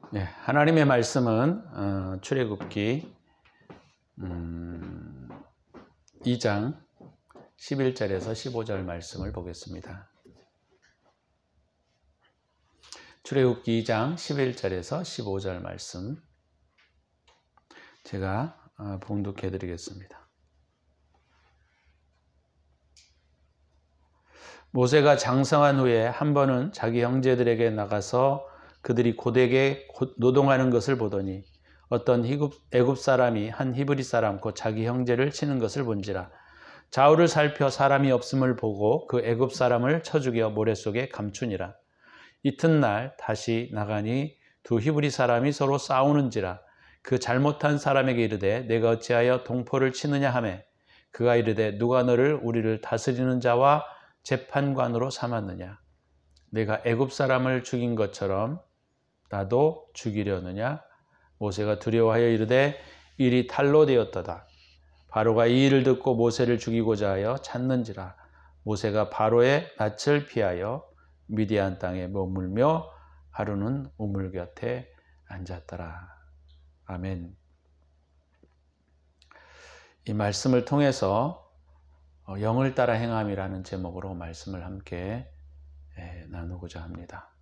네, 하나님의 말씀은 출애굽기 2장 11절에서 15절 말씀을 보겠습니다. 출애굽기 2장 11절에서 15절 말씀 제가 봉독해 드리겠습니다. 모세가 장성한 후에 한 번은 자기 형제들에게 나가서 그들이 고되게 노동하는 것을 보더니 어떤 애굽 사람이 한 히브리 사람 곧 자기 형제를 치는 것을 본지라. 좌우를 살펴 사람이 없음을 보고 그 애굽 사람을 쳐 죽여 모래 속에 감추니라. 이튿날 다시 나가니 두 히브리 사람이 서로 싸우는지라. 그 잘못한 사람에게 이르되 내가 어찌하여 동포를 치느냐 하매 그가 이르되 누가 너를 우리를 다스리는 자와 재판관으로 삼았느냐. 내가 애굽 사람을 죽인 것처럼 나도 죽이려느냐. 모세가 두려워하여 이르되 일이 탈로 되었도다. 바로가 이 일을 듣고 모세를 죽이고자 하여 찾는지라. 모세가 바로의 낯을 피하여 미디안 땅에 머물며 하루는 우물 곁에 앉았더라. 아멘. 이 말씀을 통해서 영을 따라 행함이라는 제목으로 말씀을 함께 나누고자 합니다.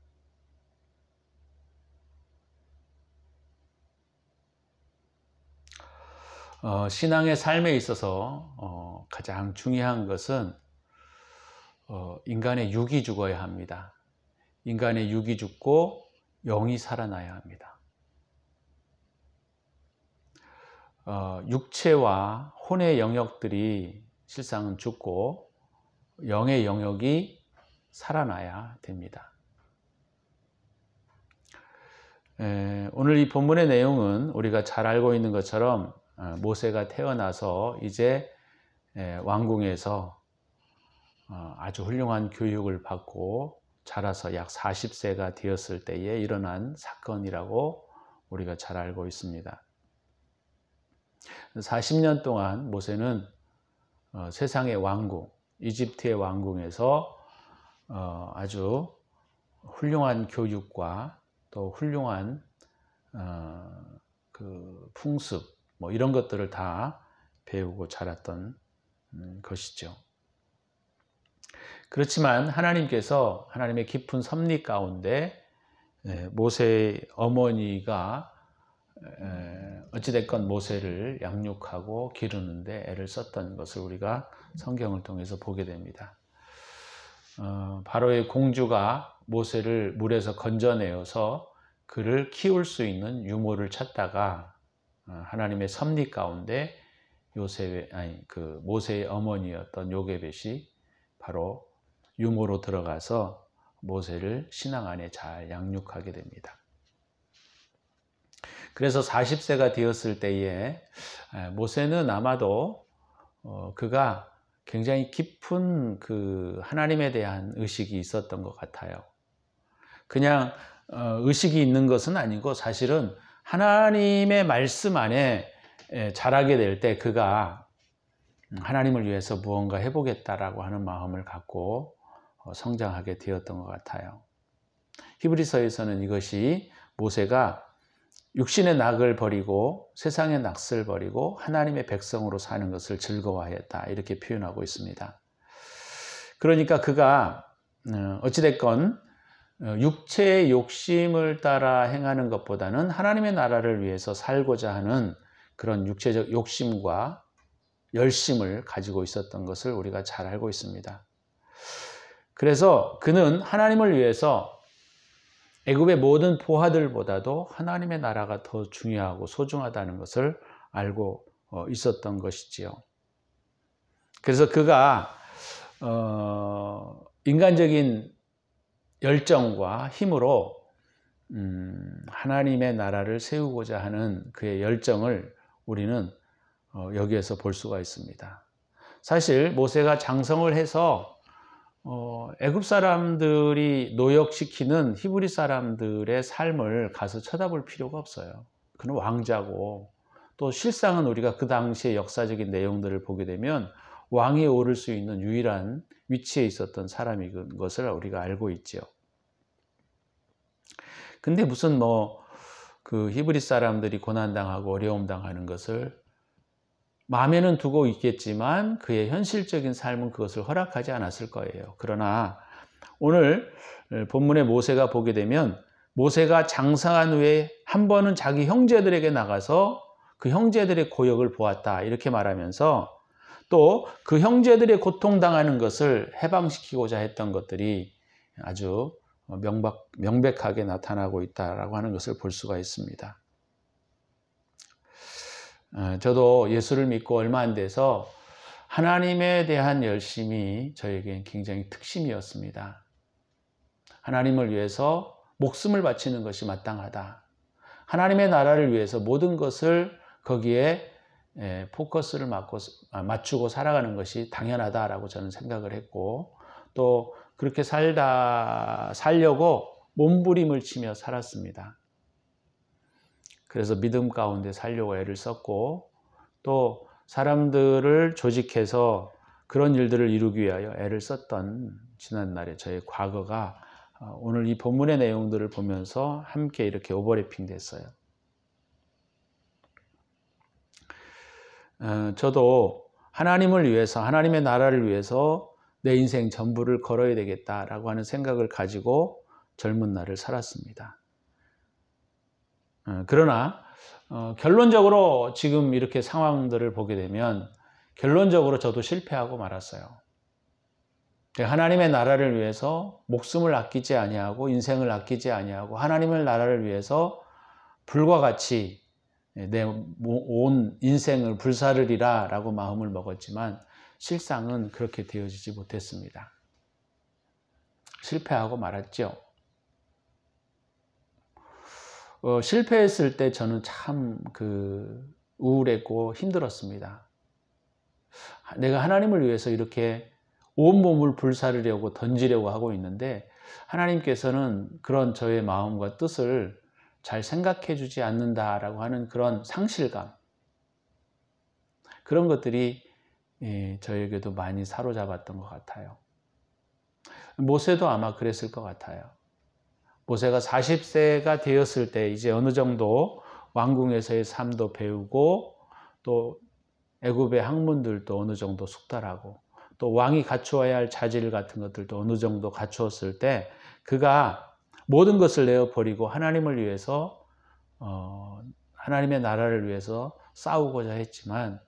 신앙의 삶에 있어서 가장 중요한 것은 인간의 육이 죽어야 합니다. 인간의 육이 죽고 영이 살아나야 합니다. 육체와 혼의 영역들이 실상은 죽고 영의 영역이 살아나야 됩니다. 오늘 이 본문의 내용은 우리가 잘 알고 있는 것처럼 모세가 태어나서 이제 왕궁에서 아주 훌륭한 교육을 받고 자라서 약 40세가 되었을 때에 일어난 사건이라고 우리가 잘 알고 있습니다. 40년 동안 모세는 세상의 왕궁, 이집트의 왕궁에서 아주 훌륭한 교육과 또 훌륭한 그 풍습 이런 것들을 다 배우고 자랐던 것이죠. 그렇지만 하나님께서 하나님의 깊은 섭리 가운데 모세의 어머니가 어찌됐건 모세를 양육하고 기르는데 애를 썼던 것을 우리가 성경을 통해서 보게 됩니다. 바로의 공주가 모세를 물에서 건져내어서 그를 키울 수 있는 유모를 찾다가 하나님의 섭리 가운데 모세의 어머니였던 요게벳이 바로 유모로 들어가서 모세를 신앙 안에 잘 양육하게 됩니다. 그래서 40세가 되었을 때에 모세는 아마도 그가 굉장히 깊은 그 하나님에 대한 의식이 있었던 것 같아요. 그냥 의식이 있는 것은 아니고 사실은 하나님의 말씀 안에 자라게 될 때 그가 하나님을 위해서 무언가 해보겠다라고 하는 마음을 갖고 성장하게 되었던 것 같아요. 히브리서에서는 이것이 모세가 육신의 낙을 버리고 세상의 낯을 버리고 하나님의 백성으로 사는 것을 즐거워하였다 이렇게 표현하고 있습니다. 그러니까 그가 어찌됐건 육체의 욕심을 따라 행하는 것보다는 하나님의 나라를 위해서 살고자 하는 그런 육체적 욕심과 열심을 가지고 있었던 것을 우리가 잘 알고 있습니다. 그래서 그는 하나님을 위해서 애굽의 모든 보화들보다도 하나님의 나라가 더 중요하고 소중하다는 것을 알고 있었던 것이지요. 그래서 그가 인간적인 열정과 힘으로 하나님의 나라를 세우고자 하는 그의 열정을 우리는 여기에서 볼 수가 있습니다. 사실 모세가 장성을 해서 애굽 사람들이 노역시키는 히브리 사람들의 삶을 가서 쳐다볼 필요가 없어요. 그는 왕자고 또 실상은 우리가 그 당시의 역사적인 내용들을 보게 되면 왕위에 오를 수 있는 유일한 위치에 있었던 사람인 것을 우리가 알고 있죠. 근데 무슨 그 히브리 사람들이 고난당하고 어려움 당하는 것을 마음에는 두고 있겠지만 그의 현실적인 삶은 그것을 허락하지 않았을 거예요. 그러나 오늘 본문의 모세가 보게 되면 모세가 장사한 후에 한 번은 자기 형제들에게 나가서 그 형제들의 고역을 보았다 이렇게 말하면서 또 그 형제들의 고통당하는 것을 해방시키고자 했던 것들이 아주 명백하게 나타나고 있다라고 하는 것을 볼 수가 있습니다. 저도 예수를 믿고 얼마 안 돼서 하나님에 대한 열심이 저에겐 굉장히 특심이었습니다. 하나님을 위해서 목숨을 바치는 것이 마땅하다. 하나님의 나라를 위해서 모든 것을 거기에 포커스를 맞추고 살아가는 것이 당연하다라고 저는 생각을 했고 또 그렇게 살려고 몸부림을 치며 살았습니다. 그래서 믿음 가운데 살려고 애를 썼고 또 사람들을 조직해서 그런 일들을 이루기 위하여 애를 썼던 지난날의 저의 과거가 오늘 이 본문의 내용들을 보면서 함께 이렇게 오버래핑 됐어요. 저도 하나님을 위해서 하나님의 나라를 위해서 내 인생 전부를 걸어야 되겠다라고 하는 생각을 가지고 젊은 날을 살았습니다. 그러나 결론적으로 지금 이렇게 상황들을 보게 되면 결론적으로 저도 실패하고 말았어요. 하나님의 나라를 위해서 목숨을 아끼지 아니하고 인생을 아끼지 아니하고 하나님의 나라를 위해서 불과 같이 내 온 인생을 불사르리라 라고 마음을 먹었지만 실상은 그렇게 되어지지 못했습니다. 실패하고 말았죠. 실패했을 때 저는 참 우울했고 힘들었습니다. 내가 하나님을 위해서 이렇게 온몸을 불사르려고 던지려고 하고 있는데 하나님께서는 그런 저의 마음과 뜻을 잘 생각해 주지 않는다라고 하는 그런 상실감, 그런 것들이 저에게도 많이 사로잡았던 것 같아요. 모세도 아마 그랬을 것 같아요. 모세가 40세가 되었을 때 이제 어느 정도 왕궁에서의 삶도 배우고 또 애굽의 학문들도 어느 정도 숙달하고 또 왕이 갖추어야 할 자질 같은 것들도 어느 정도 갖추었을 때 그가 모든 것을 내어버리고 하나님을 위해서 하나님의 나라를 위해서 싸우고자 했지만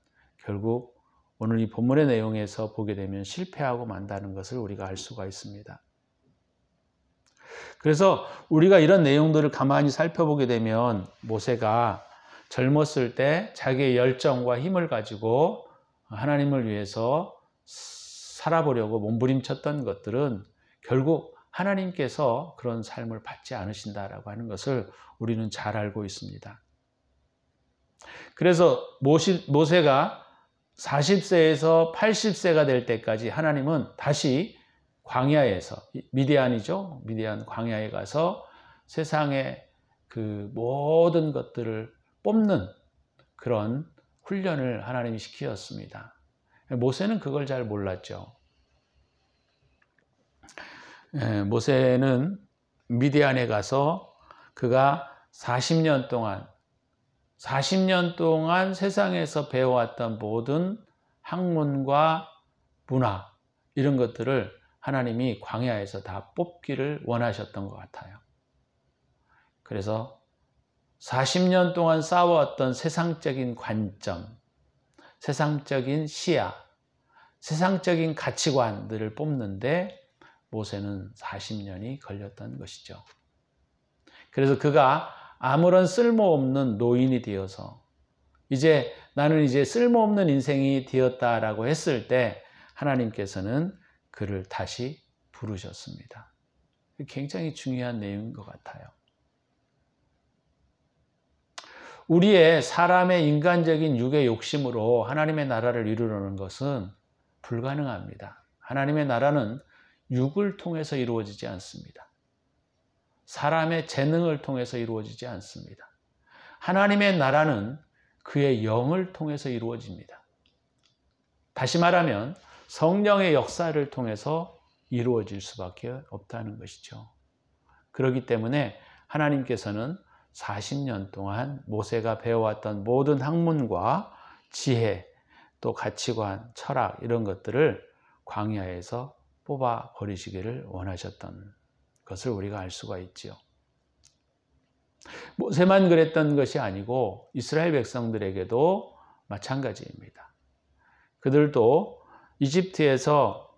결국 오늘 이 본문의 내용에서 보게 되면 실패하고 만다는 것을 우리가 알 수가 있습니다. 그래서 우리가 이런 내용들을 가만히 살펴보게 되면 모세가 젊었을 때 자기의 열정과 힘을 가지고 하나님을 위해서 살아보려고 몸부림쳤던 것들은 결국 하나님께서 그런 삶을 받지 않으신다라고 하는 것을 우리는 잘 알고 있습니다. 그래서 모세가 40세에서 80세가 될 때까지 하나님은 다시 광야에서, 미디안이죠. 미디안 광야에 가서 세상의 그 모든 것들을 뽑는 그런 훈련을 하나님이 시키었습니다. 모세는 그걸 잘 몰랐죠. 모세는 미디안에 가서 그가 40년 동안 세상에서 배워왔던 모든 학문과 문화 이런 것들을 하나님이 광야에서 다 뽑기를 원하셨던 것 같아요. 그래서 40년 동안 쌓아왔던 세상적인 관점, 세상적인 시야, 세상적인 가치관들을 뽑는데 모세는 40년이 걸렸던 것이죠. 그래서 그가 아무런 쓸모없는 노인이 되어서 나는 이제 쓸모없는 인생이 되었다라고 했을 때 하나님께서는 그를 다시 부르셨습니다. 굉장히 중요한 내용인 것 같아요. 우리의 사람의 인간적인 육의 욕심으로 하나님의 나라를 이루려는 것은 불가능합니다. 하나님의 나라는 육을 통해서 이루어지지 않습니다. 사람의 재능을 통해서 이루어지지 않습니다. 하나님의 나라는 그의 영을 통해서 이루어집니다. 다시 말하면 성령의 역사를 통해서 이루어질 수밖에 없다는 것이죠. 그렇기 때문에 하나님께서는 40년 동안 모세가 배워왔던 모든 학문과 지혜, 또 가치관, 철학 이런 것들을 광야에서 뽑아 버리시기를 원하셨던 것을 우리가 알 수가 있지요. 모세만 그랬던 것이 아니고 이스라엘 백성들에게도 마찬가지입니다. 그들도 이집트에서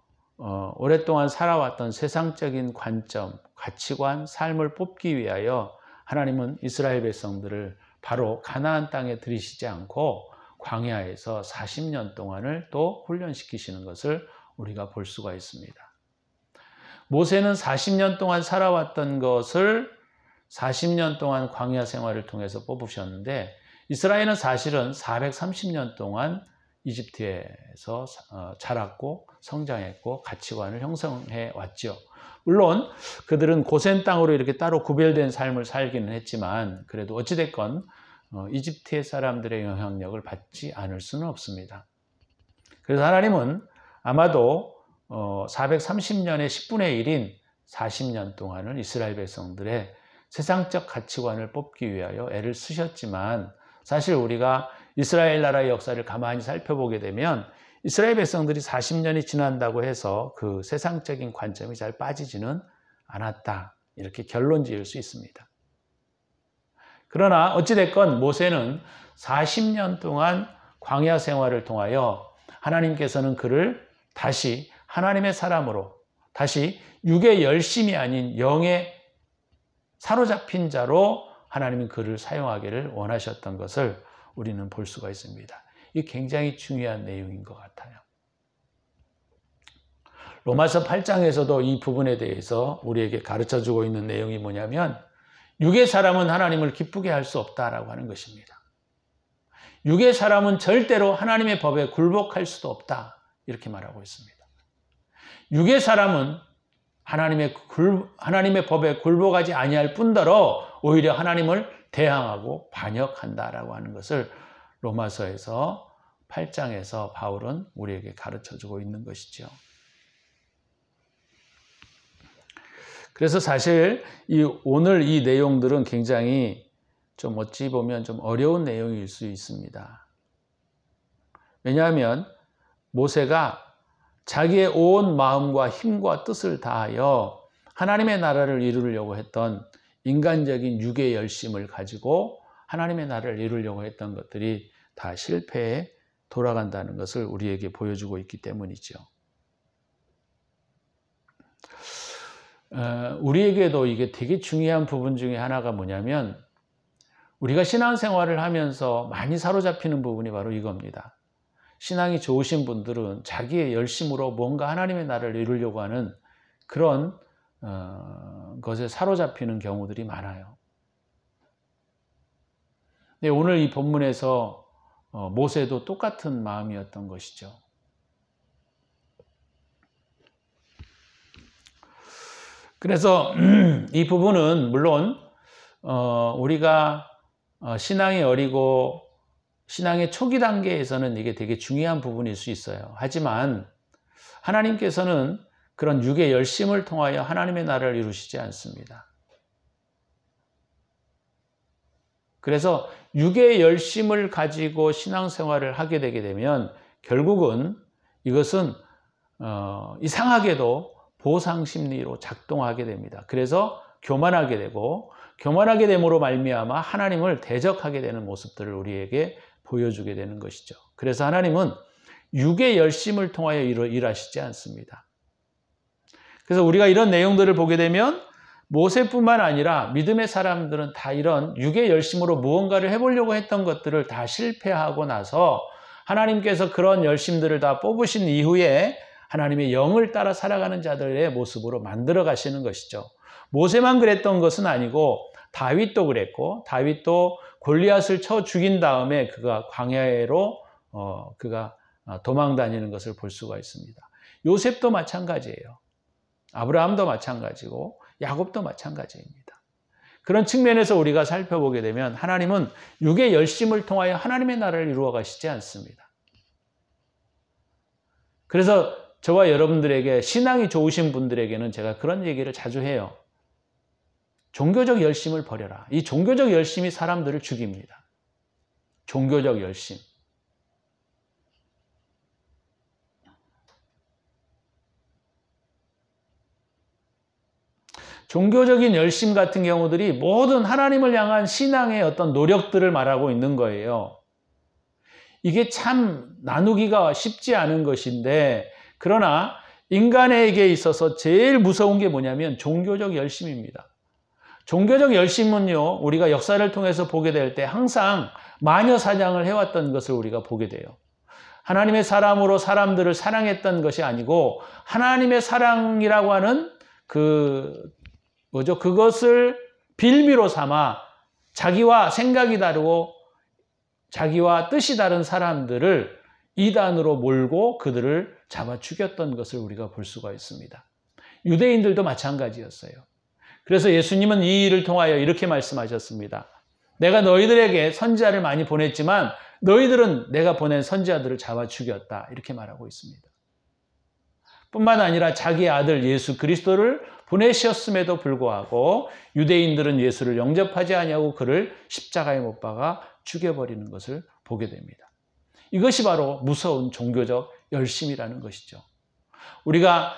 오랫동안 살아왔던 세상적인 관점, 가치관, 삶을 뽑기 위하여 하나님은 이스라엘 백성들을 바로 가나안 땅에 들이시지 않고 광야에서 40년 동안을 또 훈련시키시는 것을 우리가 볼 수가 있습니다. 모세는 40년 동안 살아왔던 것을 40년 동안 광야 생활을 통해서 뽑으셨는데 이스라엘은 사실은 430년 동안 이집트에서 자랐고 성장했고 가치관을 형성해 왔죠. 물론 그들은 고센 땅으로 이렇게 따로 구별된 삶을 살기는 했지만 그래도 어찌됐건 이집트의 사람들의 영향력을 받지 않을 수는 없습니다. 그래서 하나님은 아마도 430년의 10분의 1인 40년 동안을 이스라엘 백성들의 세상적 가치관을 뽑기 위하여 애를 쓰셨지만 사실 우리가 이스라엘 나라의 역사를 가만히 살펴보게 되면 이스라엘 백성들이 40년이 지난다고 해서 그 세상적인 관점이 잘 빠지지는 않았다. 이렇게 결론 지을 수 있습니다. 그러나 어찌됐건 모세는 40년 동안 광야 생활을 통하여 하나님께서는 그를 다시 하나님의 사람으로 다시 육의 열심이 아닌 영의 사로잡힌 자로 하나님은 그를 사용하기를 원하셨던 것을 우리는 볼 수가 있습니다. 이게 굉장히 중요한 내용인 것 같아요. 로마서 8장에서도 이 부분에 대해서 우리에게 가르쳐주고 있는 내용이 뭐냐면 육의 사람은 하나님을 기쁘게 할 수 없다라고 하는 것입니다. 육의 사람은 절대로 하나님의 법에 굴복할 수도 없다 이렇게 말하고 있습니다. 육의 사람은 하나님의 법에 굴복하지 아니할 뿐더러 오히려 하나님을 대항하고 반역한다라고 하는 것을 로마서에서 8장에서 바울은 우리에게 가르쳐주고 있는 것이죠. 그래서 사실 오늘 이 내용들은 굉장히 좀 어찌 보면 좀 어려운 내용일 수 있습니다. 왜냐하면 모세가 자기의 온 마음과 힘과 뜻을 다하여 하나님의 나라를 이루려고 했던 인간적인 육의 열심을 가지고 하나님의 나라를 이루려고 했던 것들이 다 실패에 돌아간다는 것을 우리에게 보여주고 있기 때문이죠. 우리에게도 이게 되게 중요한 부분 중에 하나가 뭐냐면 우리가 신앙생활을 하면서 많이 사로잡히는 부분이 바로 이겁니다. 신앙이 좋으신 분들은 자기의 열심으로 뭔가 하나님의 나라를 이루려고 하는 그런 것에 사로잡히는 경우들이 많아요. 근데 오늘 이 본문에서 모세도 똑같은 마음이었던 것이죠. 그래서 이 부분은 물론 우리가 신앙이 어리고 신앙의 초기 단계에서는 이게 되게 중요한 부분일 수 있어요. 하지만 하나님께서는 그런 육의 열심을 통하여 하나님의 나라를 이루시지 않습니다. 그래서 육의 열심을 가지고 신앙생활을 하게 되게 되면 결국은 이것은 이상하게도 보상심리로 작동하게 됩니다. 그래서 교만하게 되고 교만하게 됨으로 말미암아 하나님을 대적하게 되는 모습들을 우리에게 보여주게 되는 것이죠. 그래서 하나님은 육의 열심을 통하여 일하시지 않습니다. 그래서 우리가 이런 내용들을 보게 되면 모세뿐만 아니라 믿음의 사람들은 다 이런 육의 열심으로 무언가를 해보려고 했던 것들을 다 실패하고 나서 하나님께서 그런 열심들을 다 뽑으신 이후에 하나님의 영을 따라 살아가는 자들의 모습으로 만들어 가시는 것이죠. 모세만 그랬던 것은 아니고 다윗도 그랬고 다윗도 골리앗을 쳐 죽인 다음에 그가 광야로 그가 도망 다니는 것을 볼 수가 있습니다. 요셉도 마찬가지예요. 아브라함도 마찬가지고 야곱도 마찬가지입니다. 그런 측면에서 우리가 살펴보게 되면 하나님은 육의 열심을 통하여 하나님의 나라를 이루어 가시지 않습니다. 그래서 저와 여러분들에게 신앙이 좋으신 분들에게는 제가 그런 얘기를 자주 해요. 종교적 열심을 버려라. 이 종교적 열심이 사람들을 죽입니다. 종교적 열심. 종교적인 열심 같은 경우들이 모든 하나님을 향한 신앙의 어떤 노력들을 말하고 있는 거예요. 이게 참 나누기가 쉽지 않은 것인데, 그러나 인간에게 있어서 제일 무서운 게 뭐냐면 종교적 열심입니다. 종교적 열심은요, 우리가 역사를 통해서 보게 될 때 항상 마녀 사냥을 해왔던 것을 우리가 보게 돼요. 하나님의 사람으로 사람들을 사랑했던 것이 아니고 하나님의 사랑이라고 하는 그것을 빌미로 삼아 자기와 생각이 다르고 자기와 뜻이 다른 사람들을 이단으로 몰고 그들을 잡아 죽였던 것을 우리가 볼 수가 있습니다. 유대인들도 마찬가지였어요. 그래서 예수님은 이 일을 통하여 이렇게 말씀하셨습니다. 내가 너희들에게 선지자를 많이 보냈지만 너희들은 내가 보낸 선지자들을 잡아 죽였다. 이렇게 말하고 있습니다. 뿐만 아니라 자기 아들 예수 그리스도를 보내셨음에도 불구하고 유대인들은 예수를 영접하지 아니하고 그를 십자가에 못 박아 죽여버리는 것을 보게 됩니다. 이것이 바로 무서운 종교적 열심이라는 것이죠. 우리가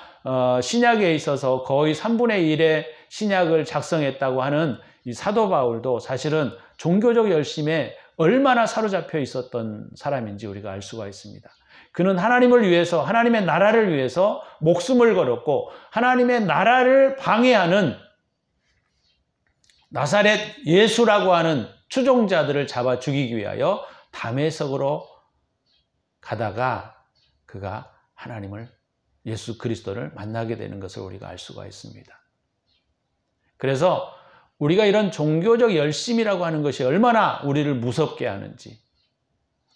신약에 있어서 거의 3분의 1의 신약을 작성했다고 하는 이 사도 바울도 사실은 종교적 열심에 얼마나 사로잡혀 있었던 사람인지 우리가 알 수가 있습니다. 그는 하나님을 위해서, 하나님의 나라를 위해서 목숨을 걸었고 하나님의 나라를 방해하는 나사렛 예수라고 하는 추종자들을 잡아 죽이기 위하여 다메섹으로 가다가 그가 하나님을, 예수 그리스도를 만나게 되는 것을 우리가 알 수가 있습니다. 그래서 우리가 이런 종교적 열심이라고 하는 것이 얼마나 우리를 무섭게 하는지,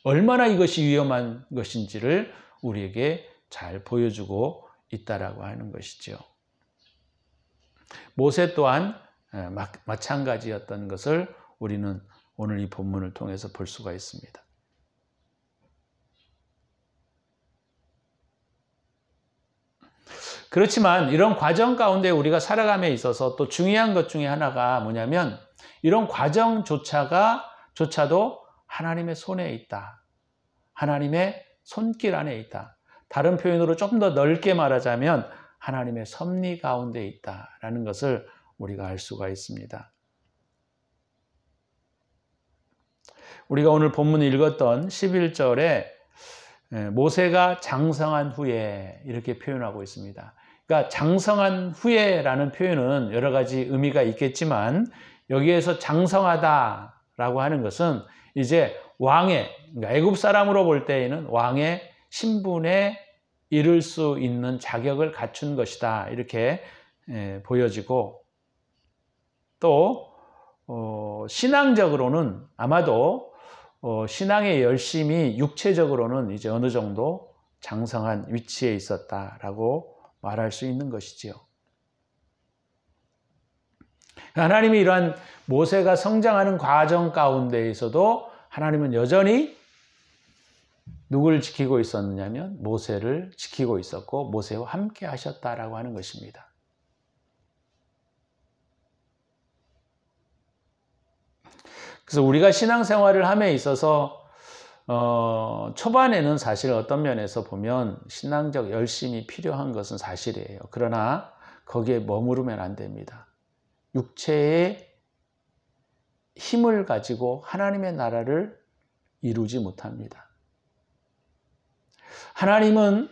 얼마나 이것이 위험한 것인지를 우리에게 잘 보여주고 있다라고 하는 것이죠. 모세 또한 마찬가지였던 것을 우리는 오늘 이 본문을 통해서 볼 수가 있습니다. 그렇지만 이런 과정 가운데 우리가 살아감에 있어서 또 중요한 것 중에 하나가 뭐냐면 이런 과정조차도 하나님의 손에 있다. 하나님의 손길 안에 있다. 다른 표현으로 조금 더 넓게 말하자면 하나님의 섭리 가운데 있다라는 것을 우리가 알 수가 있습니다. 우리가 오늘 본문 읽었던 11절에 모세가 장성한 후에 이렇게 표현하고 있습니다. 그러니까 장성한 후에라는 표현은 여러 가지 의미가 있겠지만 여기에서 장성하다라고 하는 것은 이제 왕의, 그러니까 애굽 사람으로 볼 때에는 왕의 신분에 이를 수 있는 자격을 갖춘 것이다. 이렇게 보여지고 또 신앙적으로는 아마도 신앙의 열심이 육체적으로는 이제 어느 정도 장성한 위치에 있었다라고 말할 수 있는 것이지요. 하나님이 이러한 모세가 성장하는 과정 가운데에서도 하나님은 여전히 누구를 지키고 있었느냐면 모세를 지키고 있었고 모세와 함께 하셨다라고 하는 것입니다. 그래서 우리가 신앙생활을 함에 있어서 초반에는 사실 어떤 면에서 보면 신앙적 열심이 필요한 것은 사실이에요. 그러나 거기에 머무르면 안 됩니다. 육체의 힘을 가지고 하나님의 나라를 이루지 못합니다. 하나님은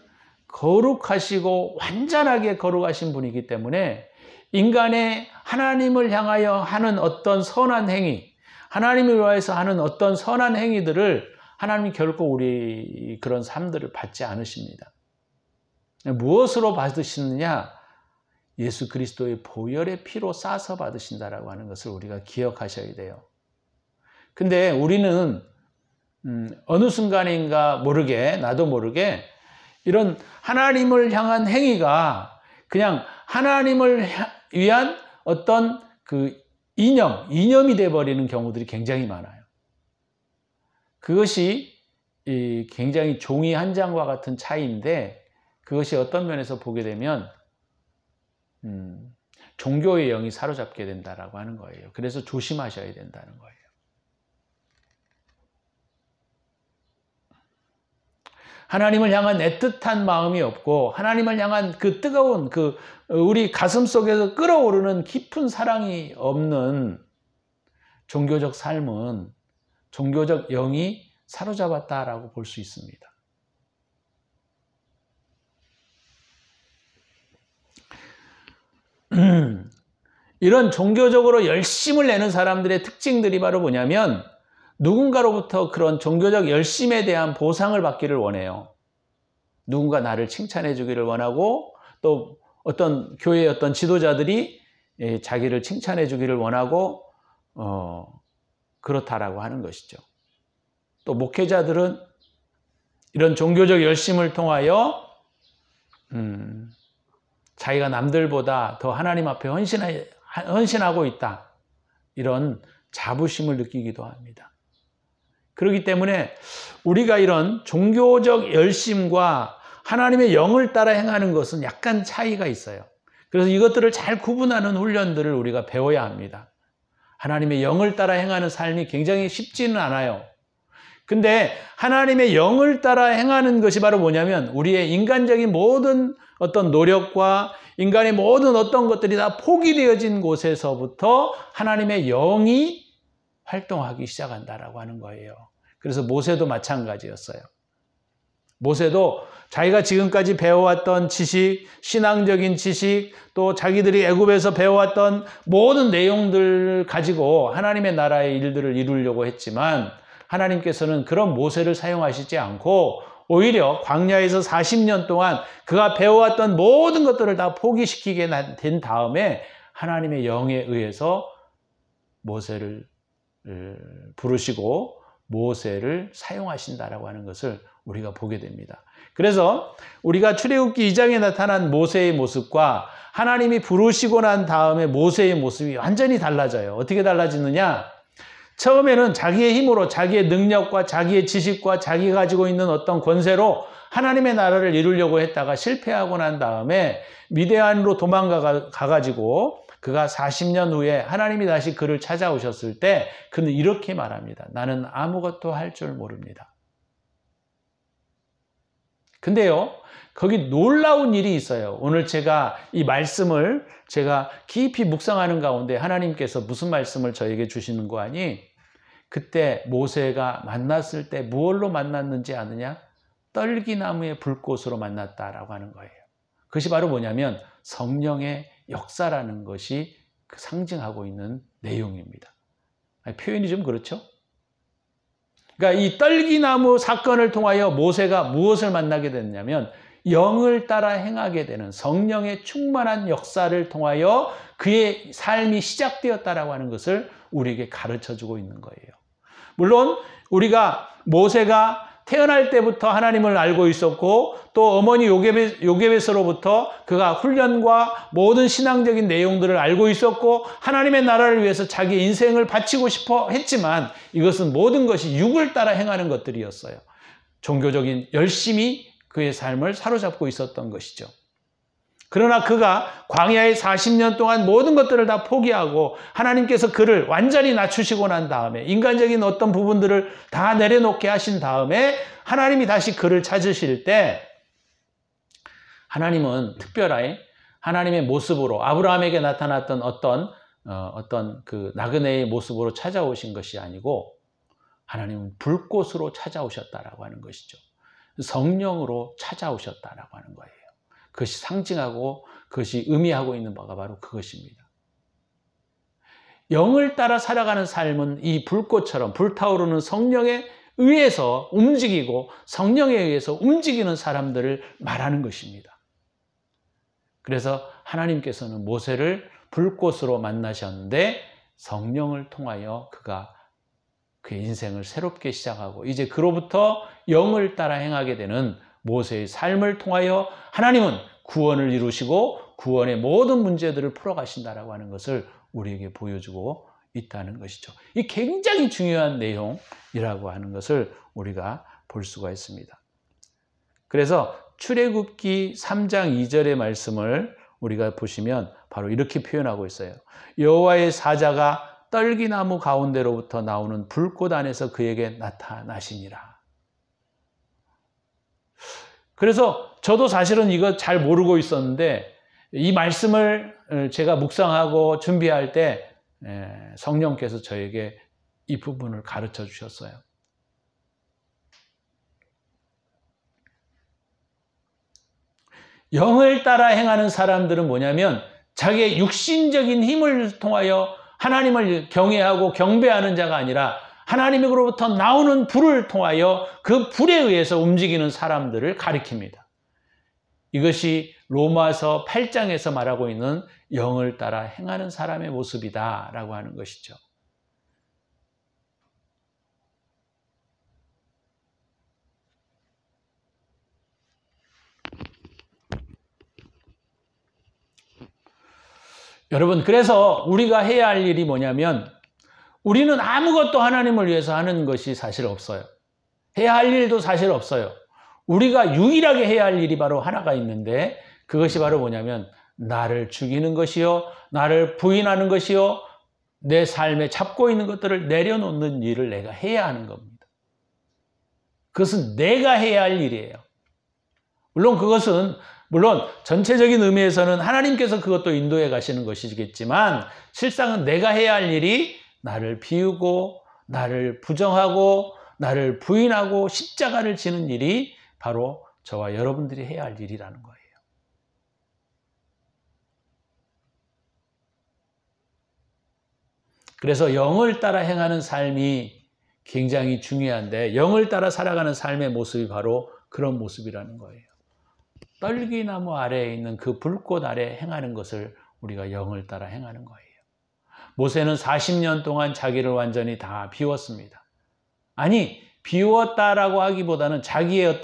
거룩하시고 완전하게 거룩하신 분이기 때문에 인간의 하나님을 향하여 하는 어떤 선한 행위, 하나님을 위해서 하는 어떤 선한 행위들을 하나님이 결코 우리 그런 삶들을 받지 않으십니다. 무엇으로 받으시느냐? 예수 그리스도의 보혈의 피로 싸서 받으신다라고 하는 것을 우리가 기억하셔야 돼요. 근데 우리는 어느 순간인가 모르게, 나도 모르게 이런 하나님을 향한 행위가 그냥 하나님을 위한 어떤 그 이념이 되어버리는 경우들이 굉장히 많아요. 그것이 굉장히 종이 한 장과 같은 차이인데 그것이 어떤 면에서 보게 되면 종교의 영이 사로잡게 된다라고 하는 거예요. 그래서 조심하셔야 된다는 거예요. 하나님을 향한 애틋한 마음이 없고 하나님을 향한 그 뜨거운 우리 가슴 속에서 끓어오르는 깊은 사랑이 없는 종교적 삶은 종교적 영이 사로잡았다라고 볼 수 있습니다. 이런 종교적으로 열심을 내는 사람들의 특징들이 바로 뭐냐면 누군가로부터 그런 종교적 열심에 대한 보상을 받기를 원해요. 누군가 나를 칭찬해 주기를 원하고 또 어떤 교회의 어떤 지도자들이 자기를 칭찬해 주기를 원하고 그렇다라고 하는 것이죠. 또 목회자들은 이런 종교적 열심을 통하여 자기가 남들보다 더 하나님 앞에 헌신하고 있다. 이런 자부심을 느끼기도 합니다. 그렇기 때문에 우리가 이런 종교적 열심과 하나님의 영을 따라 행하는 것은 약간 차이가 있어요. 그래서 이것들을 잘 구분하는 훈련들을 우리가 배워야 합니다. 하나님의 영을 따라 행하는 삶이 굉장히 쉽지는 않아요. 근데 하나님의 영을 따라 행하는 것이 바로 뭐냐면 우리의 인간적인 모든 어떤 노력과 인간의 모든 어떤 것들이 다 포기되어진 곳에서부터 하나님의 영이 활동하기 시작한다라고 하는 거예요. 그래서 모세도 마찬가지였어요. 모세도 자기가 지금까지 배워왔던 지식, 신앙적인 지식, 또 자기들이 애굽에서 배워왔던 모든 내용들 가지고 하나님의 나라의 일들을 이루려고 했지만 하나님께서는 그런 모세를 사용하시지 않고 오히려 광야에서 40년 동안 그가 배워왔던 모든 것들을 다 포기시키게 된 다음에 하나님의 영에 의해서 모세를 부르시고 모세를 사용하신다라고 하는 것을 우리가 보게 됩니다. 그래서 우리가 출애굽기 2장에 나타난 모세의 모습과 하나님이 부르시고 난 다음에 모세의 모습이 완전히 달라져요. 어떻게 달라지느냐? 처음에는 자기의 힘으로 자기의 능력과 자기의 지식과 자기가 가지고 있는 어떤 권세로 하나님의 나라를 이루려고 했다가 실패하고 난 다음에 미디안으로 도망가가지고 그가 40년 후에 하나님이 다시 그를 찾아오셨을 때 그는 이렇게 말합니다. 나는 아무것도 할 줄 모릅니다. 근데요, 거기 놀라운 일이 있어요. 오늘 제가 이 말씀을 제가 깊이 묵상하는 가운데 하나님께서 무슨 말씀을 저에게 주시는 거 아니? 그때 모세가 만났을 때 무엇로 만났는지 아느냐? 떨기나무의 불꽃으로 만났다라고 하는 거예요. 그것이 바로 뭐냐면 성령의 역사라는 것이 상징하고 있는 내용입니다. 표현이 좀 그렇죠? 그러니까 이 떨기나무 사건을 통하여 모세가 무엇을 만나게 됐냐면 영을 따라 행하게 되는 성령의 충만한 역사를 통하여 그의 삶이 시작되었다라고 하는 것을 우리에게 가르쳐주고 있는 거예요. 물론 우리가 모세가 태어날 때부터 하나님을 알고 있었고 또 어머니 요게벳으로부터 그가 훈련과 모든 신앙적인 내용들을 알고 있었고 하나님의 나라를 위해서 자기 인생을 바치고 싶어 했지만 이것은 모든 것이 육을 따라 행하는 것들이었어요. 종교적인 열심이 그의 삶을 사로잡고 있었던 것이죠. 그러나 그가 광야에 40년 동안 모든 것들을 다 포기하고 하나님께서 그를 완전히 낮추시고 난 다음에 인간적인 어떤 부분들을 다 내려놓게 하신 다음에 하나님이 다시 그를 찾으실 때 하나님은 특별하게 하나님의 모습으로 아브라함에게 나타났던 어떤 그 나그네의 모습으로 찾아오신 것이 아니고 하나님은 불꽃으로 찾아오셨다라고 하는 것이죠. 성령으로 찾아오셨다라고 하는 거예요. 그것이 상징하고 그것이 의미하고 있는 바가 바로 그것입니다. 영을 따라 살아가는 삶은 이 불꽃처럼 불타오르는 성령에 의해서 움직이고 성령에 의해서 움직이는 사람들을 말하는 것입니다. 그래서 하나님께서는 모세를 불꽃으로 만나셨는데 성령을 통하여 그가 그의 인생을 새롭게 시작하고 이제 그로부터 영을 따라 행하게 되는 모세의 삶을 통하여 하나님은 구원을 이루시고 구원의 모든 문제들을 풀어가신다라고 하는 것을 우리에게 보여주고 있다는 것이죠. 이 굉장히 중요한 내용이라고 하는 것을 우리가 볼 수가 있습니다. 그래서 출애굽기 3장 2절의 말씀을 우리가 보시면 바로 이렇게 표현하고 있어요. 여호와의 사자가 떨기나무 가운데로부터 나오는 불꽃 안에서 그에게 나타나시니라. 그래서 저도 사실은 이거 잘 모르고 있었는데 이 말씀을 제가 묵상하고 준비할 때 성령께서 저에게 이 부분을 가르쳐 주셨어요. 영을 따라 행하는 사람들은 뭐냐면 자기의 육신적인 힘을 통하여 하나님을 경외하고 경배하는 자가 아니라 하나님으로부터 나오는 불을 통하여 그 불에 의해서 움직이는 사람들을 가리킵니다. 이것이 로마서 8장에서 말하고 있는 영을 따라 행하는 사람의 모습이다라고 하는 것이죠. 여러분, 그래서 우리가 해야 할 일이 뭐냐면 우리는 아무것도 하나님을 위해서 하는 것이 사실 없어요. 해야 할 일도 사실 없어요. 우리가 유일하게 해야 할 일이 바로 하나가 있는데 그것이 바로 뭐냐면 나를 죽이는 것이요, 나를 부인하는 것이요, 내 삶에 잡고 있는 것들을 내려놓는 일을 내가 해야 하는 겁니다. 그것은 내가 해야 할 일이에요. 물론 전체적인 의미에서는 하나님께서 그것도 인도해 가시는 것이겠지만 실상은 내가 해야 할 일이 나를 비우고 나를 부정하고 나를 부인하고 십자가를 지는 일이 바로 저와 여러분들이 해야 할 일이라는 거예요. 그래서 영을 따라 행하는 삶이 굉장히 중요한데 영을 따라 살아가는 삶의 모습이 바로 그런 모습이라는 거예요. 떨기나무 아래에 있는 그 불꽃 아래 행하는 것을 우리가 영을 따라 행하는 거예요. 모세는 40년 동안 자기를 완전히 다 비웠습니다. 아니, 비웠다라고 하기보다는 자기의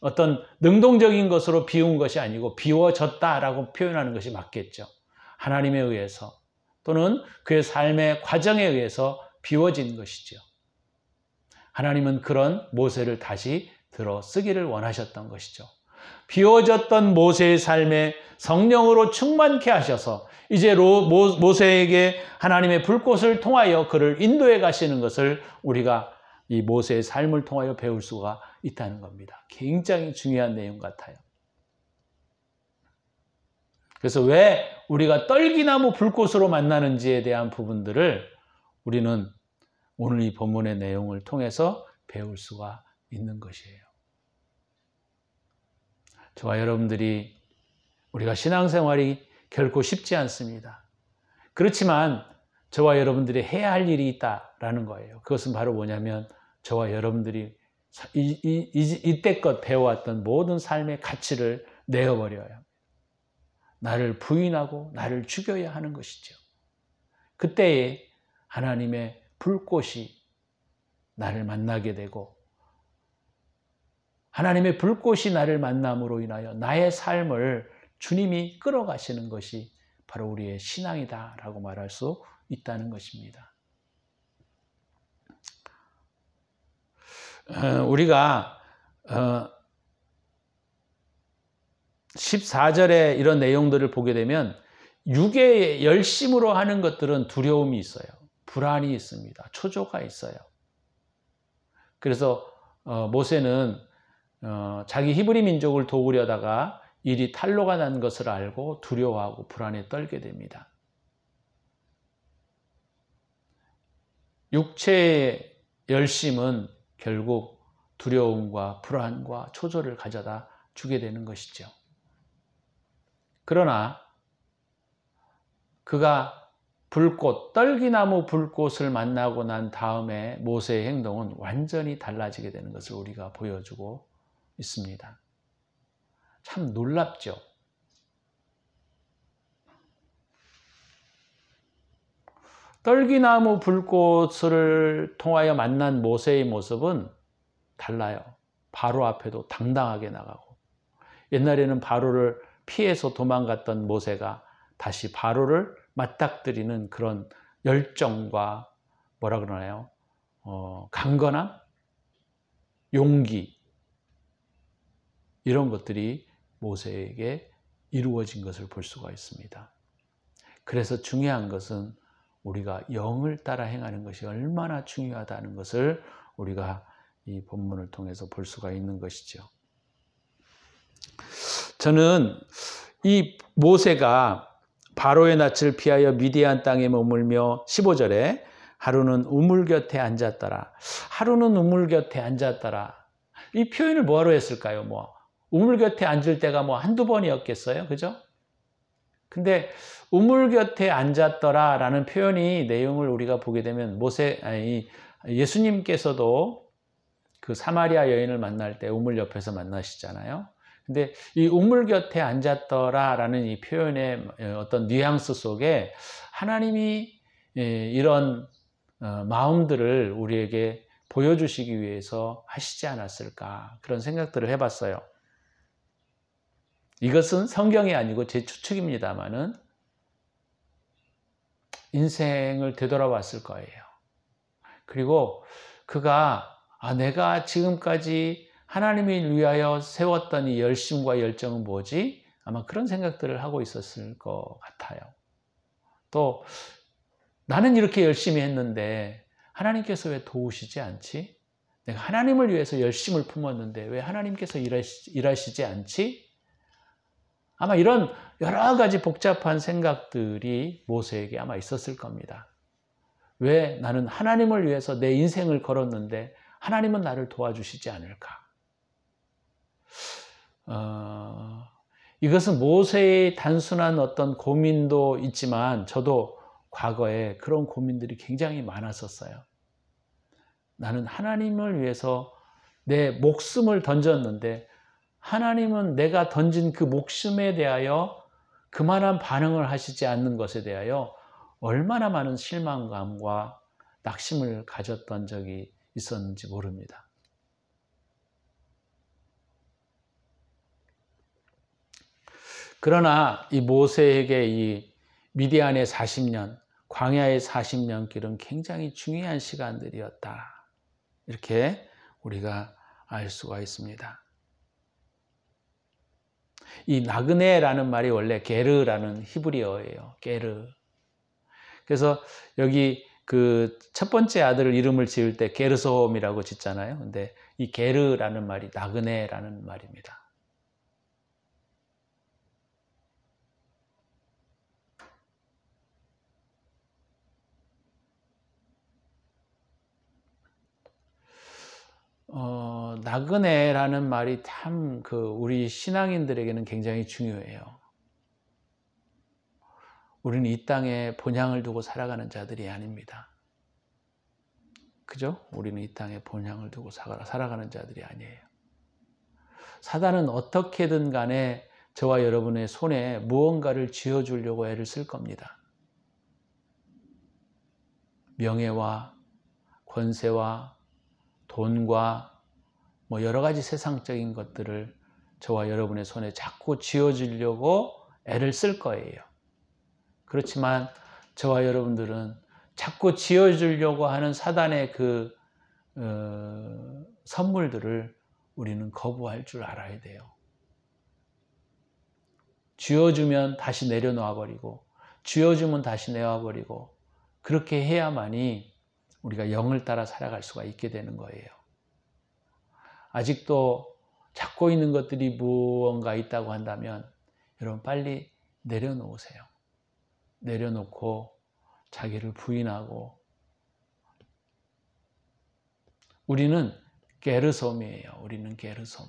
어떤 능동적인 것으로 비운 것이 아니고 비워졌다라고 표현하는 것이 맞겠죠. 하나님에 의해서 또는 그의 삶의 과정에 의해서 비워진 것이죠. 하나님은 그런 모세를 다시 들어 쓰기를 원하셨던 것이죠. 비워졌던 모세의 삶에 성령으로 충만케 하셔서 이제 모세에게 하나님의 불꽃을 통하여 그를 인도해 가시는 것을 우리가 이 모세의 삶을 통하여 배울 수가 있다는 겁니다. 굉장히 중요한 내용 같아요. 그래서 왜 우리가 떨기나무 불꽃으로 만나는지에 대한 부분들을 우리는 오늘 이 본문의 내용을 통해서 배울 수가 있는 것이에요. 저와 여러분들이 우리가 신앙생활이 결코 쉽지 않습니다. 그렇지만 저와 여러분들이 해야 할 일이 있다라는 거예요. 그것은 바로 뭐냐면 저와 여러분들이 이때껏 배워왔던 모든 삶의 가치를 내어버려야 합니다. 나를 부인하고 나를 죽여야 하는 것이죠. 그때에 하나님의 불꽃이 나를 만나게 되고 하나님의 불꽃이 나를 만남으로 인하여 나의 삶을 주님이 끌어가시는 것이 바로 우리의 신앙이다라고 말할 수 있다는 것입니다. 우리가 14절에 이런 내용들을 보게 되면 육의 열심으로 하는 것들은 두려움이 있어요. 불안이 있습니다. 초조가 있어요. 그래서 모세는 자기 히브리 민족을 도우려다가 일이 탄로가 난 것을 알고 두려워하고 불안에 떨게 됩니다. 육체의 열심은 결국 두려움과 불안과 초조를 가져다 주게 되는 것이죠. 그러나 그가 떨기나무 불꽃을 만나고 난 다음에 모세의 행동은 완전히 달라지게 되는 것을 우리가 보여주고 있습니다. 참 놀랍죠. 떨기나무 불꽃을 통하여 만난 모세의 모습은 달라요. 바로 앞에도 당당하게 나가고, 옛날에는 바로를 피해서 도망갔던 모세가 다시 바로를 맞닥뜨리는 그런 열정과 뭐라 그러나요? 강건함, 용기, 이런 것들이 모세에게 이루어진 것을 볼 수가 있습니다. 그래서 중요한 것은 우리가 영을 따라 행하는 것이 얼마나 중요하다는 것을 우리가 이 본문을 통해서 볼 수가 있는 것이죠. 저는 이 모세가 바로의 낯을 피하여 미디안 땅에 머물며 15절에 하루는 우물 곁에 앉았더라. 하루는 우물 곁에 앉았더라. 이 표현을 뭐하러 했을까요? 우물 곁에 앉을 때가 한두 번이었겠어요? 그죠? 근데 우물 곁에 앉았더라 라는 표현이 내용을 우리가 보게 되면 예수님께서도 그 사마리아 여인을 만날 때 우물 옆에서 만나시잖아요. 근데 이 우물 곁에 앉았더라 라는 이 표현의 어떤 뉘앙스 속에 하나님이 이런 마음들을 우리에게 보여주시기 위해서 하시지 않았을까, 그런 생각들을 해봤어요. 이것은 성경이 아니고 제 추측입니다만은 인생을 되돌아봤을 거예요. 그리고 그가 내가 지금까지 하나님을 위하여 세웠던 이 열심과 열정은 뭐지? 아마 그런 생각들을 하고 있었을 것 같아요. 또 나는 이렇게 열심히 했는데 하나님께서 왜 도우시지 않지? 내가 하나님을 위해서 열심을 품었는데 왜 하나님께서 일하시지 않지? 아마 이런 여러 가지 복잡한 생각들이 모세에게 아마 있었을 겁니다. 왜 나는 하나님을 위해서 내 인생을 걸었는데 하나님은 나를 도와주시지 않을까? 이것은 모세의 단순한 어떤 고민도 있지만 저도 과거에 그런 고민들이 굉장히 많았었어요. 나는 하나님을 위해서 내 목숨을 던졌는데 하나님은 내가 던진 그 목숨에 대하여 그만한 반응을 하시지 않는 것에 대하여 얼마나 많은 실망감과 낙심을 가졌던 적이 있었는지 모릅니다. 그러나 이 모세에게 이 미디안의 40년, 광야의 40년 길은 굉장히 중요한 시간들이었다. 이렇게 우리가 알 수가 있습니다. 이 나그네라는 말이 원래 게르라는 히브리어예요. 게르. 그래서 여기 그 첫 번째 아들 이름을 지을 때 게르솜이라고 짓잖아요. 근데 이 게르라는 말이 나그네라는 말입니다. 나그네라는 말이 참 우리 신앙인들에게는 굉장히 중요해요. 우리는 이 땅에 본향을 두고 살아가는 자들이 아닙니다. 그죠? 우리는 이 땅에 본향을 두고 살아가는 자들이 아니에요. 사단은 어떻게든 간에 저와 여러분의 손에 무언가를 쥐어주려고 애를 쓸 겁니다. 명예와 권세와 돈과 여러 가지 세상적인 것들을 저와 여러분의 손에 자꾸 쥐어주려고 애를 쓸 거예요. 그렇지만 저와 여러분들은 자꾸 쥐어주려고 하는 사단의 선물들을 우리는 거부할 줄 알아야 돼요. 쥐어주면 다시 내려놓아 버리고, 쥐어주면 다시 내와 버리고, 그렇게 해야만이 우리가 영을 따라 살아갈 수가 있게 되는 거예요. 아직도 잡고 있는 것들이 무언가 있다고 한다면 여러분 빨리 내려놓으세요. 내려놓고 자기를 부인하고, 우리는 게르솜이에요. 우리는 게르솜.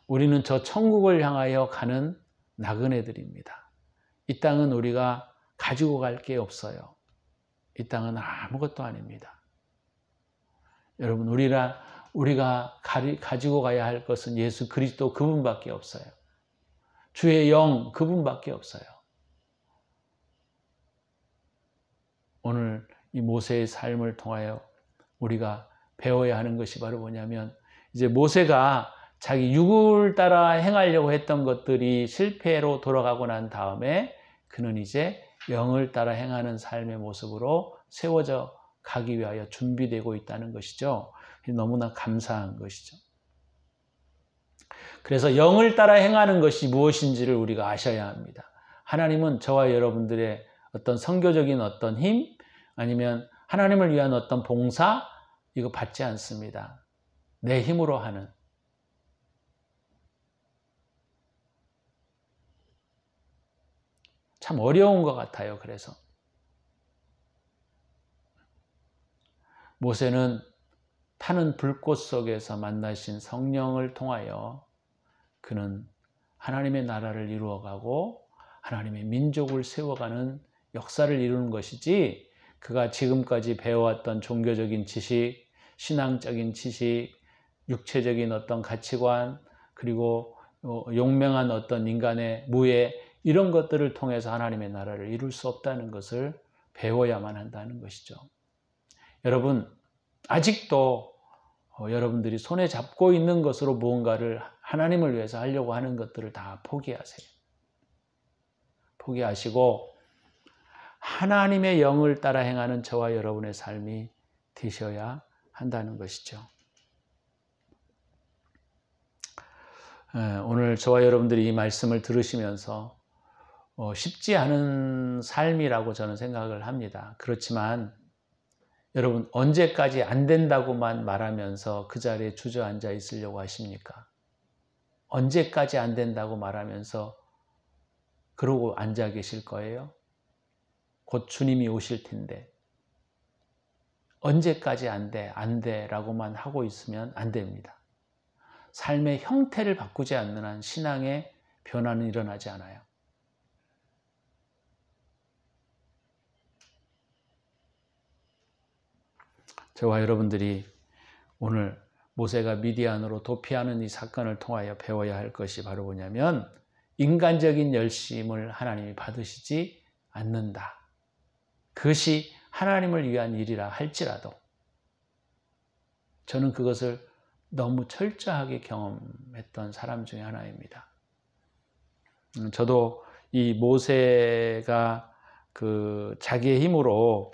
우리는 저 천국을 향하여 가는 나그네들입니다. 이 땅은 우리가 가지고 갈 게 없어요. 이 땅은 아무것도 아닙니다. 여러분, 우리가 가지고 가야 할 것은 예수 그리스도 그분밖에 없어요. 주의 영 그분밖에 없어요. 오늘 이 모세의 삶을 통하여 우리가 배워야 하는 것이 바로 뭐냐면, 이제 모세가 자기 육을 따라 행하려고 했던 것들이 실패로 돌아가고 난 다음에 그는 이제 영을 따라 행하는 삶의 모습으로 세워져 가기 위하여 준비되고 있다는 것이죠. 너무나 감사한 것이죠. 그래서 영을 따라 행하는 것이 무엇인지를 우리가 아셔야 합니다. 하나님은 저와 여러분들의 어떤 선교적인 어떤 힘, 아니면 하나님을 위한 어떤 봉사, 이거 받지 않습니다. 내 힘으로 하는. 참 어려운 것 같아요. 그래서 모세는 타는 불꽃 속에서 만나신 성령을 통하여 그는 하나님의 나라를 이루어가고 하나님의 민족을 세워가는 역사를 이루는 것이지, 그가 지금까지 배워왔던 종교적인 지식, 신앙적인 지식, 육체적인 어떤 가치관, 그리고 용맹한 어떤 인간의 무예, 이런 것들을 통해서 하나님의 나라를 이룰 수 없다는 것을 배워야만 한다는 것이죠. 여러분, 아직도 여러분들이 손에 잡고 있는 것으로 무언가를 하나님을 위해서 하려고 하는 것들을 다 포기하세요. 포기하시고 하나님의 영을 따라 행하는 저와 여러분의 삶이 되셔야 한다는 것이죠. 오늘 저와 여러분들이 이 말씀을 들으시면서 쉽지 않은 삶이라고 저는 생각을 합니다. 그렇지만 여러분, 언제까지 안 된다고만 말하면서 그 자리에 주저앉아 있으려고 하십니까? 언제까지 안 된다고 말하면서 그러고 앉아 계실 거예요? 곧 주님이 오실 텐데 언제까지 안 돼 라고만 하고 있으면 안 됩니다. 삶의 형태를 바꾸지 않는 한 신앙의 변화는 일어나지 않아요. 저와 여러분들이 오늘 모세가 미디안으로 도피하는 이 사건을 통하여 배워야 할 것이 바로 뭐냐면, 인간적인 열심을 하나님이 받으시지 않는다. 그것이 하나님을 위한 일이라 할지라도 저는 그것을 너무 철저하게 경험했던 사람 중에 하나입니다. 저도 이 모세가 그 자기의 힘으로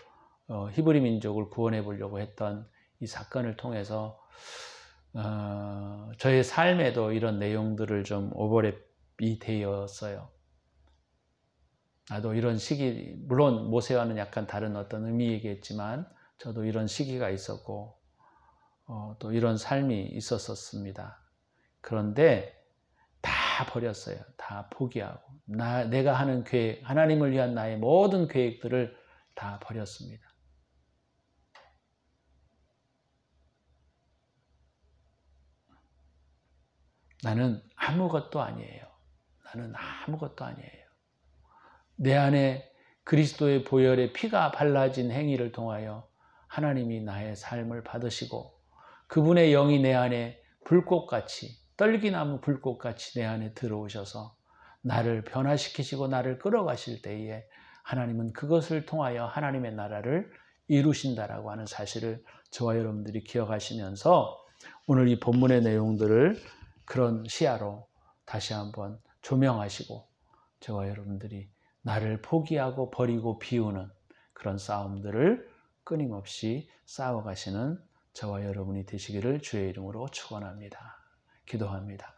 히브리 민족을 구원해 보려고 했던 이 사건을 통해서 저의 삶에도 이런 내용들을 좀 오버랩이 되었어요. 나도 이런 시기, 물론 모세와는 약간 다른 어떤 의미이겠지만 저도 이런 시기가 있었고 또 이런 삶이 있었습니다. 그런데 다 버렸어요. 다 포기하고 내가 하는 계획, 하나님을 위한 나의 모든 계획들을 다 버렸습니다. 나는 아무것도 아니에요. 나는 아무것도 아니에요. 내 안에 그리스도의 보혈의 피가 발라진 행위를 통하여 하나님이 나의 삶을 받으시고 그분의 영이 내 안에 불꽃같이, 떨기나무 불꽃같이 내 안에 들어오셔서 나를 변화시키시고 나를 끌어가실 때에 하나님은 그것을 통하여 하나님의 나라를 이루신다라고 하는 사실을 저와 여러분들이 기억하시면서 오늘 이 본문의 내용들을 그런 시야로 다시 한번 조명하시고 저와 여러분들이 나를 포기하고 버리고 비우는 그런 싸움들을 끊임없이 싸워가시는 저와 여러분이 되시기를 주의 이름으로 축원합니다. 기도합니다.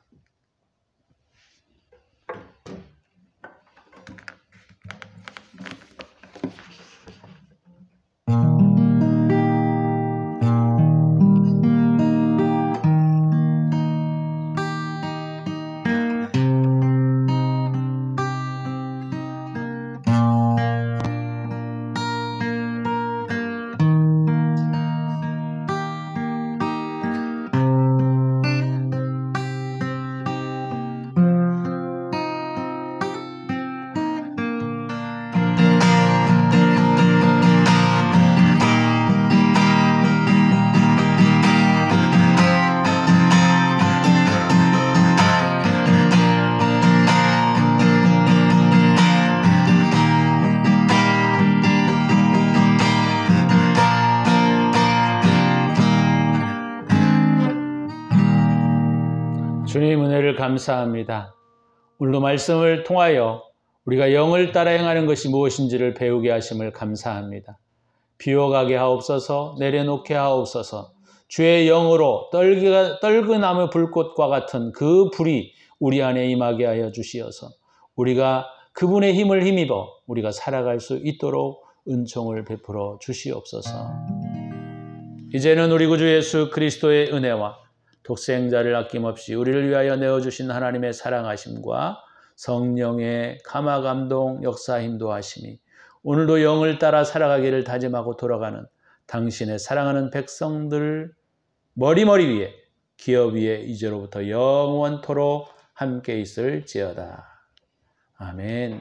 주님 은혜를 감사합니다. 오늘도 말씀을 통하여 우리가 영을 따라 행하는 것이 무엇인지를 배우게 하심을 감사합니다. 비워가게 하옵소서, 내려놓게 하옵소서, 주의 영으로 떨그나무 불꽃과 같은 그 불이 우리 안에 임하게 하여 주시어서 우리가 그분의 힘을 힘입어 우리가 살아갈 수 있도록 은총을 베풀어 주시옵소서. 이제는 우리 구주 예수 그리스도의 은혜와 독생자를 아낌없이 우리를 위하여 내어주신 하나님의 사랑하심과 성령의 감화감동 역사 인도하심이 오늘도 영을 따라 살아가기를 다짐하고 돌아가는 당신의 사랑하는 백성들 머리머리 위에 기업 위에 이제로부터 영원토록 함께 있을지어다. 아멘.